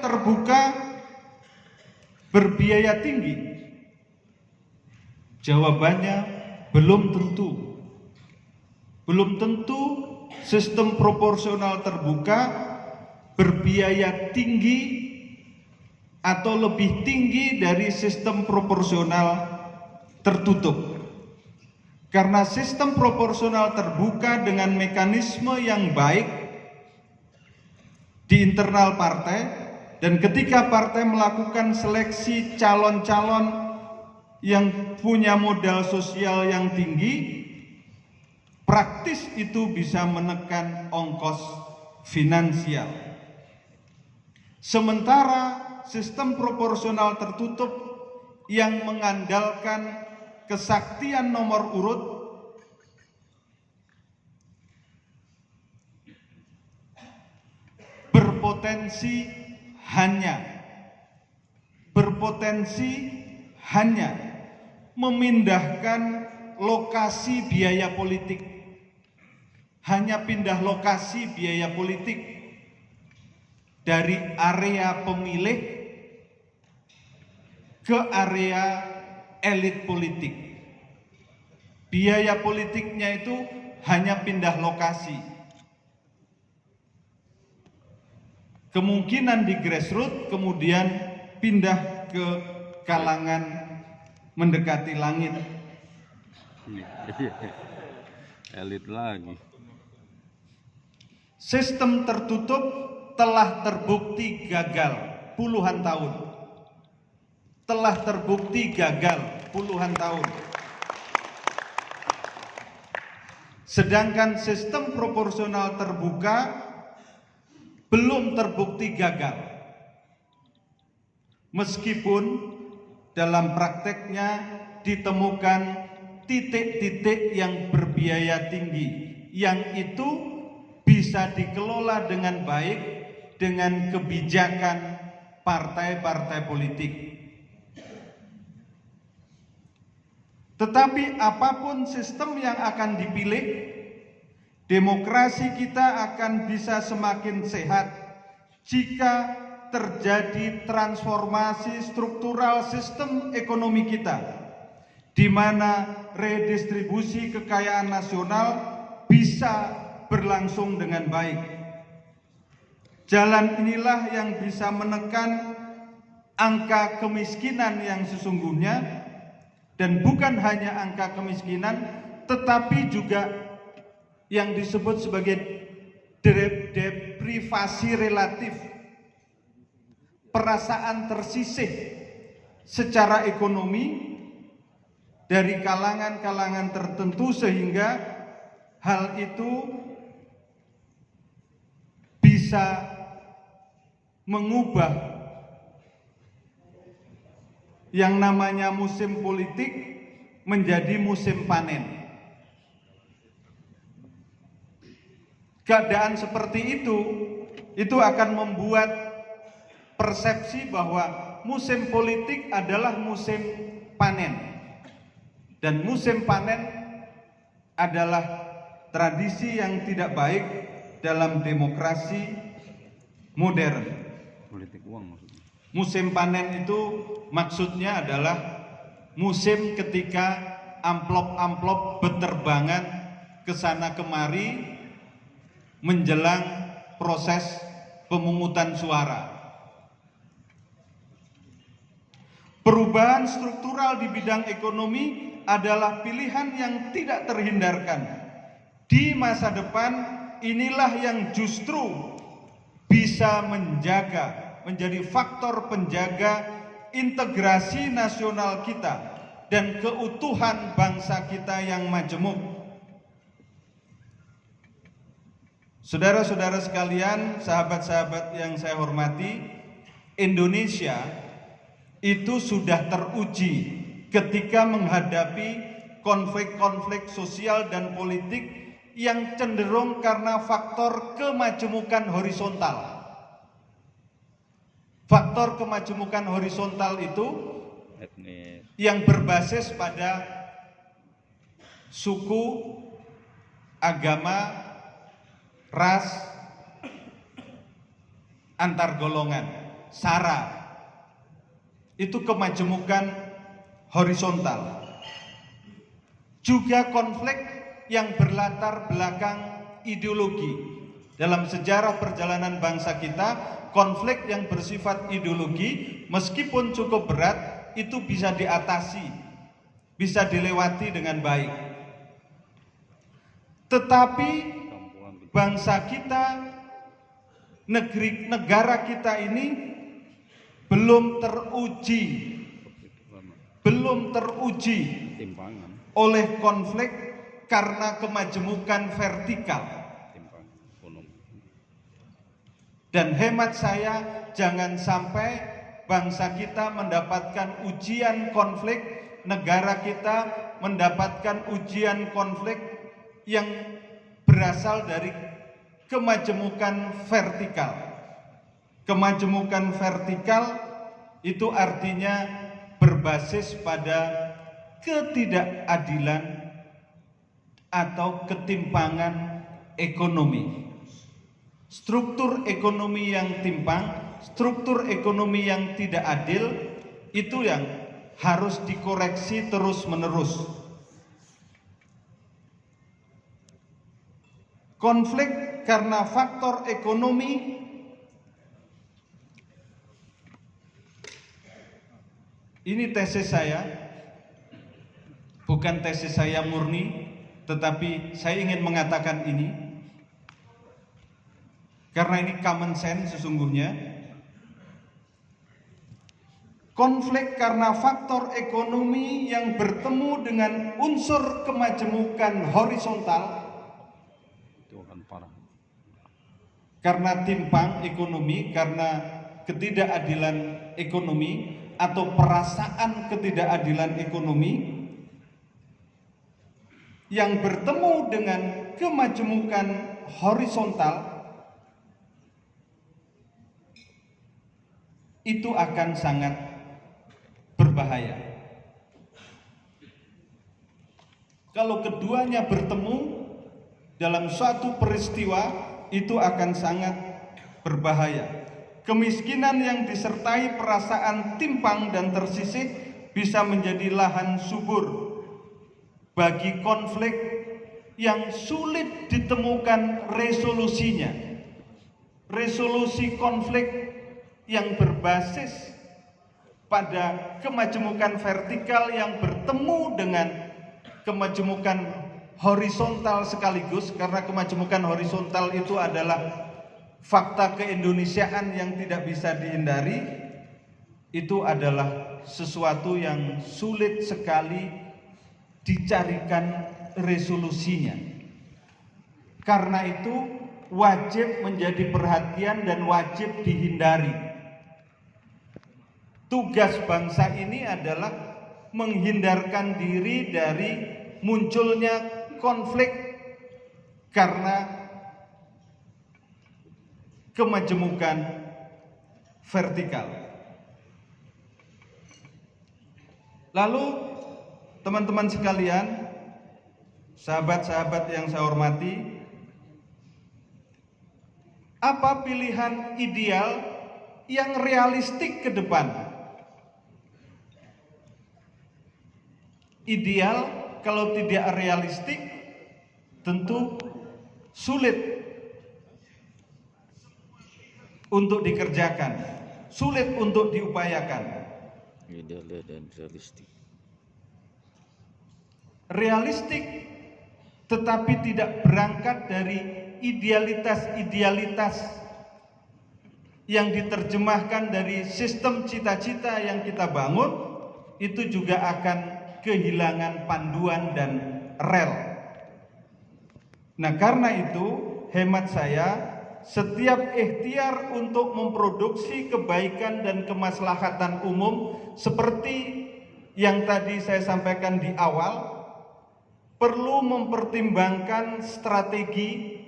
terbuka berbiaya tinggi? Jawabannya belum tentu. Belum tentu sistem proporsional terbuka berbiaya tinggi atau lebih tinggi dari sistem proporsional tertutup. Karena sistem proporsional terbuka dengan mekanisme yang baik di internal partai, dan ketika partai melakukan seleksi calon-calon yang punya modal sosial yang tinggi, praktis itu bisa menekan ongkos finansial. Sementara sistem proporsional tertutup yang mengandalkan kesaktian nomor urut berpotensi hanya memindahkan lokasi biaya politik, hanya pindah lokasi biaya politik dari area pemilih ke area elit politik. Biaya politiknya itu hanya pindah lokasi. Kemungkinan di grassroots kemudian pindah ke kalangan mendekati langit. Elit lagi. Sistem tertutup telah terbukti gagal puluhan tahun. Sedangkan sistem proporsional terbuka belum terbukti gagal. Meskipun dalam prakteknya ditemukan titik-titik yang berbiaya tinggi, yang itu bisa dikelola dengan baik dengan kebijakan partai-partai politik. Tetapi apapun sistem yang akan dipilih, demokrasi kita akan bisa semakin sehat jika terjadi transformasi struktural sistem ekonomi kita, di mana redistribusi kekayaan nasional bisa berlangsung dengan baik. Jalan inilah yang bisa menekan angka kemiskinan yang sesungguhnya, dan bukan hanya angka kemiskinan, tetapi juga yang disebut sebagai deprivasi relatif, perasaan tersisih secara ekonomi dari kalangan-kalangan tertentu, sehingga hal itu bisa mengubah yang namanya musim politik menjadi musim panen. Keadaan seperti itu akan membuat persepsi bahwa musim politik adalah musim panen, dan musim panen adalah tradisi yang tidak baik dalam demokrasi modern. Politik uang maksudnya. Musim panen itu maksudnya adalah musim ketika amplop-amplop berterbangan ke sana kemari menjelang proses pemungutan suara. Perubahan struktural di bidang ekonomi adalah pilihan yang tidak terhindarkan. Di masa depan inilah yang justru bisa menjadi faktor penjaga integrasi nasional kita dan keutuhan bangsa kita yang majemuk. Saudara-saudara sekalian, sahabat-sahabat yang saya hormati, Indonesia itu sudah teruji ketika menghadapi konflik-konflik sosial dan politik yang cenderung karena faktor kemajemukan horizontal. Faktor kemajemukan horizontal itu yang berbasis pada suku, agama, ras, antar golongan. SARA, itu kemajemukan horizontal. Juga konflik yang berlatar belakang ideologi. Dalam sejarah perjalanan bangsa kita, konflik yang bersifat ideologi meskipun cukup berat itu bisa diatasi, bisa dilewati dengan baik. Tetapi bangsa kita, negara kita ini belum teruji oleh konflik karena kemajemukan vertikal. Dan hemat saya, jangan sampai bangsa kita mendapatkan ujian konflik, negara kita mendapatkan ujian konflik yang berasal dari kemajemukan vertikal. Kemajemukan vertikal itu artinya berbasis pada ketidakadilan atau ketimpangan ekonomi. Struktur ekonomi yang timpang, struktur ekonomi yang tidak adil, itu yang harus dikoreksi terus-menerus. Konflik karena faktor ekonomi ini tesis saya, bukan tesis saya murni, tetapi saya ingin mengatakan ini karena ini common sense sesungguhnya. Konflik karena faktor ekonomi yang bertemu dengan unsur kemajemukan horizontal, itu akan parah. Karena timpang ekonomi, karena ketidakadilan ekonomi atau perasaan ketidakadilan ekonomi yang bertemu dengan kemajemukan horizontal, itu akan sangat berbahaya. Kalau keduanya bertemu dalam suatu peristiwa, itu akan sangat berbahaya. Kemiskinan yang disertai perasaan timpang dan tersisih bisa menjadi lahan subur bagi konflik yang sulit ditemukan resolusinya. Resolusi konflik yang berbasis pada kemajemukan vertikal yang bertemu dengan kemajemukan horizontal sekaligus, karena kemajemukan horizontal itu adalah fakta keindonesiaan yang tidak bisa dihindari. Itu adalah sesuatu yang sulit sekali dicarikan resolusinya. Karena itu wajib menjadi perhatian dan wajib dihindari. Tugas bangsa ini adalah menghindarkan diri dari munculnya konflik karena kemajemukan vertikal. Lalu teman-teman sekalian, sahabat-sahabat yang saya hormati, apa pilihan ideal yang realistik ke depan? Ideal kalau tidak realistik tentu sulit untuk dikerjakan, sulit untuk diupayakan. Ideal dan realistik. Realistik tetapi tidak berangkat dari idealitas-idealitas yang diterjemahkan dari sistem cita-cita yang kita bangun, itu juga akan kehilangan panduan dan rel. Nah, karena itu hemat saya, setiap ikhtiar untuk memproduksi kebaikan dan kemaslahatan umum seperti yang tadi saya sampaikan di awal, perlu mempertimbangkan strategi,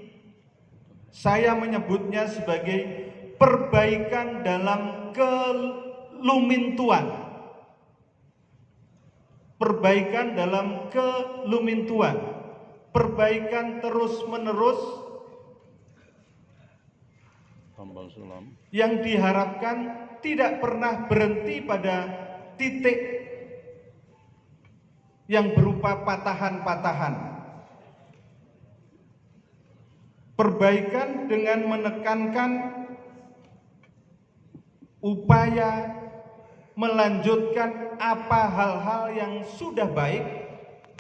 saya menyebutnya sebagai perbaikan dalam kelumintuan. Perbaikan dalam kelumintuan, perbaikan terus-menerus Bambang Sulam. yang diharapkan tidak pernah berhenti pada titik yang berupa patahan-patahan. Perbaikan dengan menekankan upaya melanjutkan apa hal-hal yang sudah baik,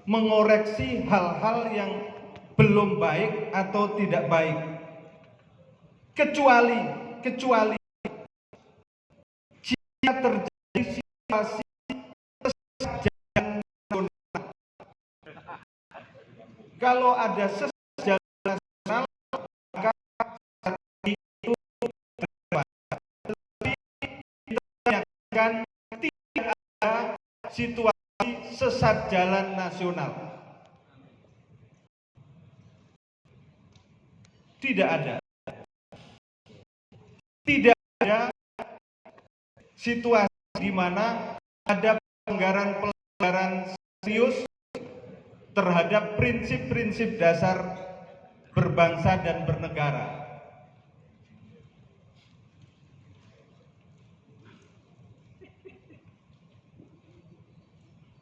mengoreksi hal-hal yang belum baik atau tidak baik. Kecuali jika terjadi situasi jalan nasional. Kalau ada jalan nasional, maka itu ditanyakan tidak ada situasi sesat jalan nasional. Tidak ada. Tidak ada situasi di mana ada pelanggaran serius terhadap prinsip-prinsip dasar berbangsa dan bernegara.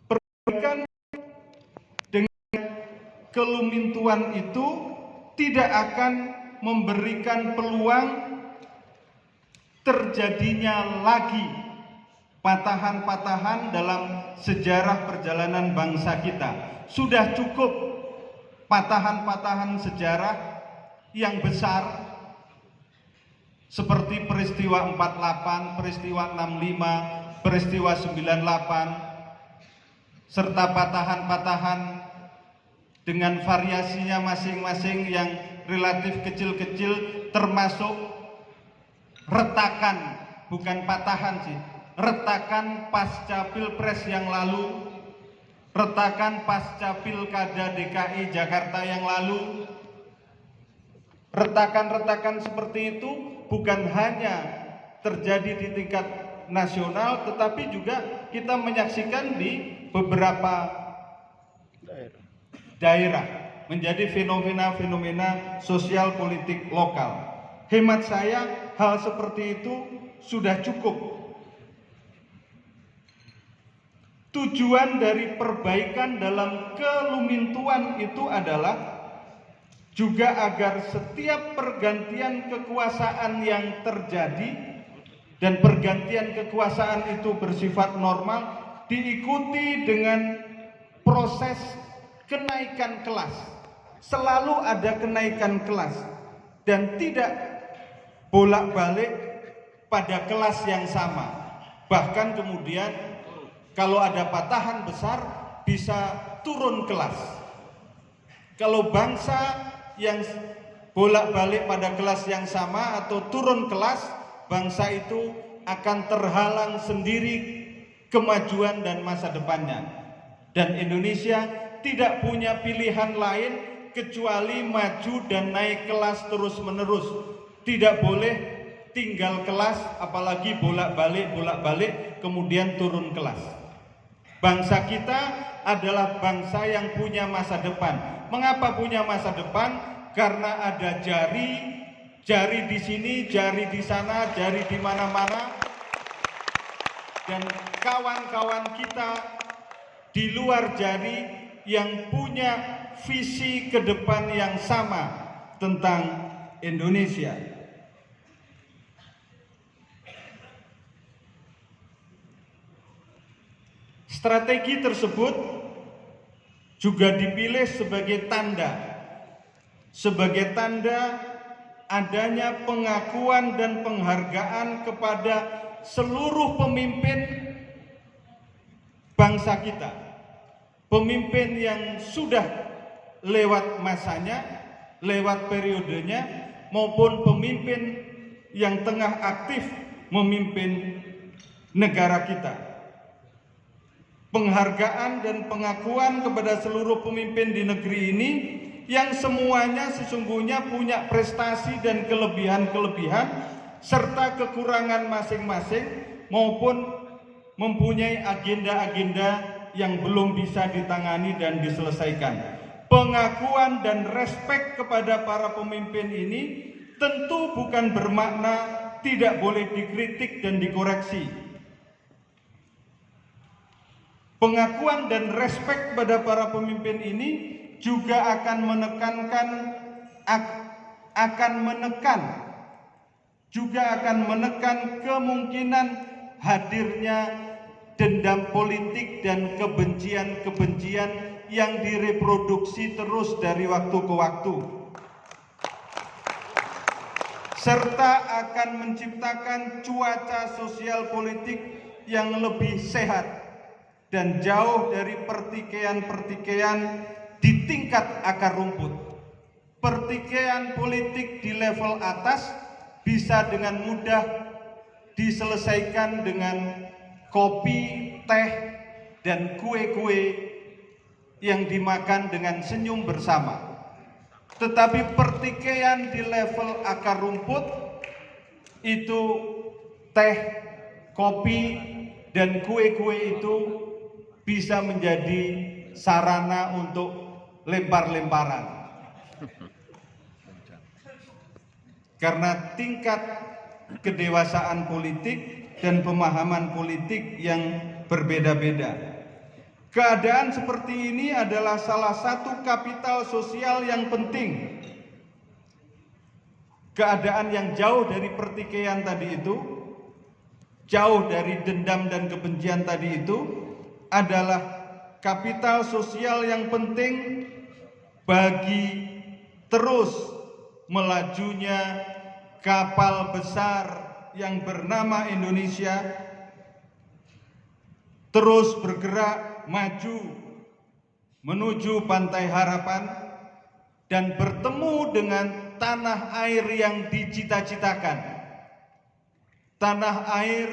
Perbaikan dengan kelumintuan itu tidak akan memberikan peluang terjadinya lagi patahan-patahan dalam sejarah perjalanan bangsa kita. Sudah cukup patahan-patahan sejarah yang besar seperti peristiwa 48, peristiwa 65, peristiwa 98, serta patahan-patahan dengan variasinya masing-masing yang relatif kecil-kecil, termasuk retakan, bukan patahan sih, retakan pasca Pilpres yang lalu, retakan pasca Pilkada DKI Jakarta yang lalu. Retakan-retakan seperti itu bukan hanya terjadi di tingkat nasional, tetapi juga kita menyaksikan di beberapa daerah menjadi fenomena-fenomena sosial politik lokal. Hemat saya, hal seperti itu sudah cukup. Tujuan dari perbaikan dalam kelumintuan itu adalah juga agar setiap pergantian kekuasaan yang terjadi, dan pergantian kekuasaan itu bersifat normal, diikuti dengan proses kenaikan kelas. Selalu ada kenaikan kelas dan tidak bolak-balik pada kelas yang sama. Bahkan kemudian kalau ada patahan besar bisa turun kelas. Kalau bangsa yang bolak-balik pada kelas yang sama atau turun kelas, bangsa itu akan terhalang sendiri kemajuan dan masa depannya. Dan Indonesia tidak punya pilihan lain kecuali maju dan naik kelas terus-menerus. Tidak boleh tinggal kelas, apalagi bolak-balik kemudian turun kelas. Bangsa kita adalah bangsa yang punya masa depan. Mengapa punya masa depan? Karena ada jari di sini, jari di sana, jari di mana-mana, dan kawan-kawan kita di luar jari yang punya visi ke depan yang sama tentang Indonesia. Strategi tersebut juga dipilih sebagai tanda adanya pengakuan dan penghargaan kepada seluruh pemimpin bangsa kita, pemimpin yang sudah lewat masanya, lewat periodenya, maupun pemimpin yang tengah aktif memimpin negara kita. Penghargaan dan pengakuan kepada seluruh pemimpin di negeri ini yang semuanya sesungguhnya punya prestasi dan kelebihan-kelebihan serta kekurangan masing-masing, maupun mempunyai agenda-agenda yang belum bisa ditangani dan diselesaikan. Pengakuan dan respek kepada para pemimpin ini tentu bukan bermakna tidak boleh dikritik dan dikoreksi. Pengakuan dan respek pada para pemimpin ini juga akan menekan kemungkinan hadirnya dendam politik dan kebencian-kebencian yang direproduksi terus dari waktu ke waktu, serta akan menciptakan cuaca sosial politik yang lebih sehat dan jauh dari pertikaian-pertikaian di tingkat akar rumput. Pertikaian politik di level atas bisa dengan mudah diselesaikan dengan kopi, teh, dan kue-kue yang dimakan dengan senyum bersama. Tetapi pertikaian di level akar rumput itu, teh, kopi, dan kue-kue itu bisa menjadi sarana untuk lempar-lemparan. Karena tingkat kedewasaan politik dan pemahaman politik yang berbeda-beda. Keadaan seperti ini adalah salah satu kapital sosial yang penting. Keadaan yang jauh dari pertikaian tadi itu, jauh dari dendam dan kebencian tadi itu, adalah kapital sosial yang penting bagi terus melajunya kapal besar yang bernama Indonesia, terus bergerak maju menuju pantai harapan dan bertemu dengan tanah air yang dicita-citakan, tanah air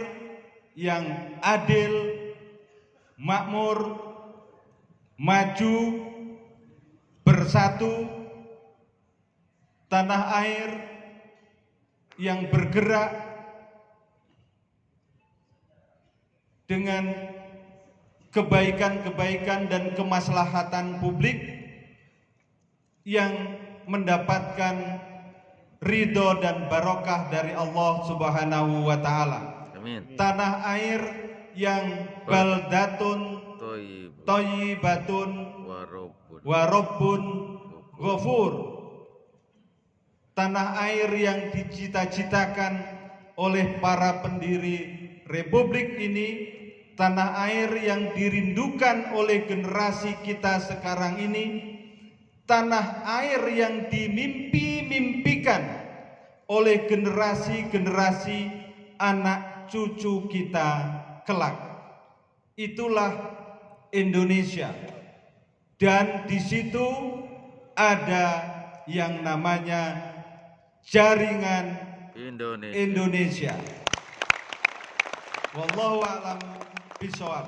yang adil, makmur, maju, bersatu, tanah air yang bergerak dengan kebaikan-kebaikan dan kemaslahatan publik yang mendapatkan ridho dan barokah dari Allah Subhanahu wa Ta'ala. Amin. Tanah air yang baldatun thayyibatun wa rabbun ghafur. Tanah air yang dicita-citakan oleh para pendiri Republik ini, tanah air yang dirindukan oleh generasi kita sekarang ini, tanah air yang dimimpi-mimpikan oleh generasi-generasi anak cucu kita kelak. Itulah Indonesia. Dan di situ ada yang namanya Jaringan Indonesia. Wallahu a'lam bishawab.